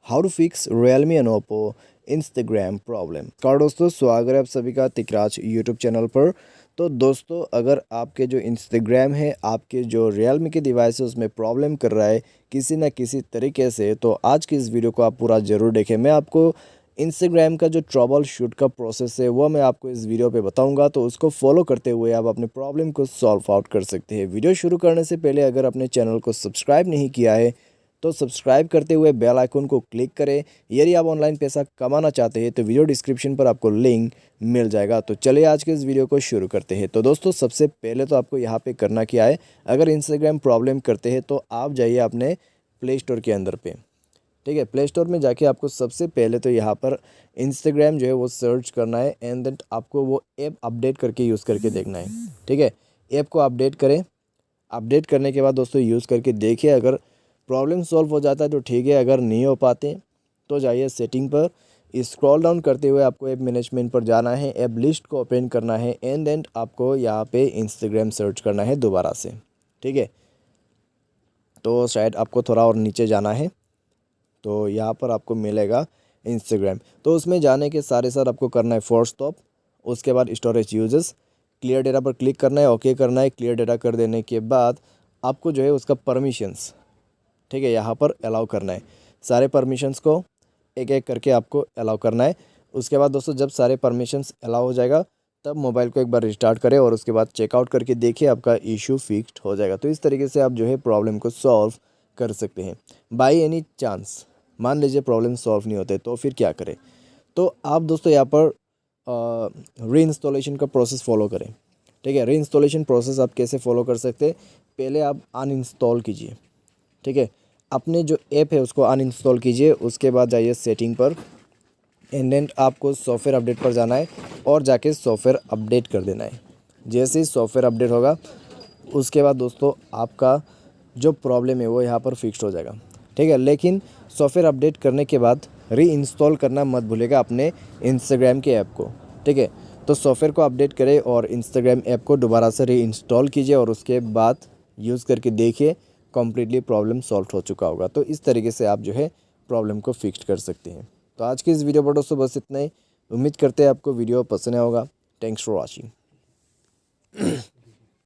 How to fix Realme and Oppo Instagram problem. कार दोस्तों, स्वागत है आप सभी का तिकराज यूट्यूब चैनल पर। तो दोस्तों, अगर आपके जो इंस्टाग्राम है, आपके जो Realme के डिवाइस है, उसमें प्रॉब्लम कर रहा है किसी ना किसी तरीके से, तो आज की इस वीडियो को आप पूरा ज़रूर देखें। मैं आपको इंस्टाग्राम का जो ट्रबल शूट का प्रोसेस है वो मैं आपको इस वीडियो पे बताऊंगा, तो उसको फॉलो करते हुए आप अपने प्रॉब्लम को सॉल्व आउट कर सकते हैं। वीडियो शुरू करने से पहले अगर अपने चैनल को सब्सक्राइब नहीं किया है तो सब्सक्राइब करते हुए बेल आइकन को क्लिक करें। यदि आप ऑनलाइन पैसा कमाना चाहते हैं तो वीडियो डिस्क्रिप्शन पर आपको लिंक मिल जाएगा। तो चलिए आज के इस वीडियो को शुरू करते हैं। तो दोस्तों, सबसे पहले तो आपको यहाँ पे करना क्या है, अगर इंस्टाग्राम प्रॉब्लम करते हैं तो आप जाइए अपने प्ले स्टोर के अंदर पे। ठीक है, प्ले स्टोर में जाके आपको सबसे पहले तो यहाँ पर इंस्टाग्राम जो है वो सर्च करना है एंड देन आपको वो ऐप अपडेट करके यूज़ करके देखना है। ठीक है, ऐप को अपडेट करें। अपडेट करने के बाद दोस्तों यूज़ करके देखिए, अगर प्रॉब्लम सॉल्व हो जाता है तो ठीक है, अगर नहीं हो पाते तो जाइए सेटिंग पर। स्क्रॉल डाउन करते हुए आपको ऐप मैनेजमेंट पर जाना है, ऐप लिस्ट को ओपन करना है एंड देन आपको यहाँ पे इंस्टाग्राम सर्च करना है दोबारा से। ठीक है, तो शायद आपको थोड़ा और नीचे जाना है, तो यहाँ पर आपको मिलेगा इंस्टाग्राम। तो उसमें जाने के सारे साथ आपको करना है फोर्स स्टॉप। उसके बाद स्टोरेज यूजेस, क्लियर डेटा पर क्लिक करना है, ओके करना है। क्लियर डेटा कर देने के बाद आपको जो है उसका परमिशंस, ठीक है, यहाँ पर अलाउ करना है। सारे परमिशंस को एक एक करके आपको अलाउ करना है। उसके बाद दोस्तों, जब सारे परमिशंस अलाउ हो जाएगा तब मोबाइल को एक बार रिस्टार्ट करें और उसके बाद चेकआउट करके देखिए, आपका इशू फिक्स्ड हो जाएगा। तो इस तरीके से आप जो है प्रॉब्लम को सॉल्व कर सकते हैं। बाई एनी चांस मान लीजिए प्रॉब्लम सॉल्व नहीं होते तो फिर क्या करें, तो आप दोस्तों यहाँ पर री इंस्टॉलेशन का प्रोसेस फॉलो करें। ठीक है, री इंस्टॉलेशन प्रोसेस आप कैसे फॉलो कर सकते हैं, पहले आप अनइंस्टॉल कीजिए। ठीक है, अपने जो ऐप है उसको अनइंस्टॉल कीजिए। उसके बाद जाइए सेटिंग पर एंड देन आपको सॉफ्टवेयर अपडेट पर जाना है और जाके सॉफ्टवेयर अपडेट कर देना है। जैसे ही सॉफ्टवेयर अपडेट होगा उसके बाद दोस्तों आपका जो प्रॉब्लम है वो यहाँ पर फिक्स्ड हो जाएगा। ठीक है, लेकिन सॉफ्टवेयर अपडेट करने के बाद री इंस्टॉल करना मत भूलिएगा अपने इंस्टाग्राम के ऐप को। ठीक है, तो सॉफ्टवेयर को अपडेट करें और इंस्टाग्राम ऐप को दोबारा से री इंस्टॉल कीजिए और उसके बाद यूज़ करके देखिए, कम्प्लीटली प्रॉब्लम सॉल्व हो चुका होगा। तो इस तरीके से आप जो है प्रॉब्लम को फिक्स कर सकते हैं। तो आज की इस वीडियो पर दोस्तों बस इतना ही। उम्मीद करते हैं आपको वीडियो पसंद आया होगा। Thanks for watching.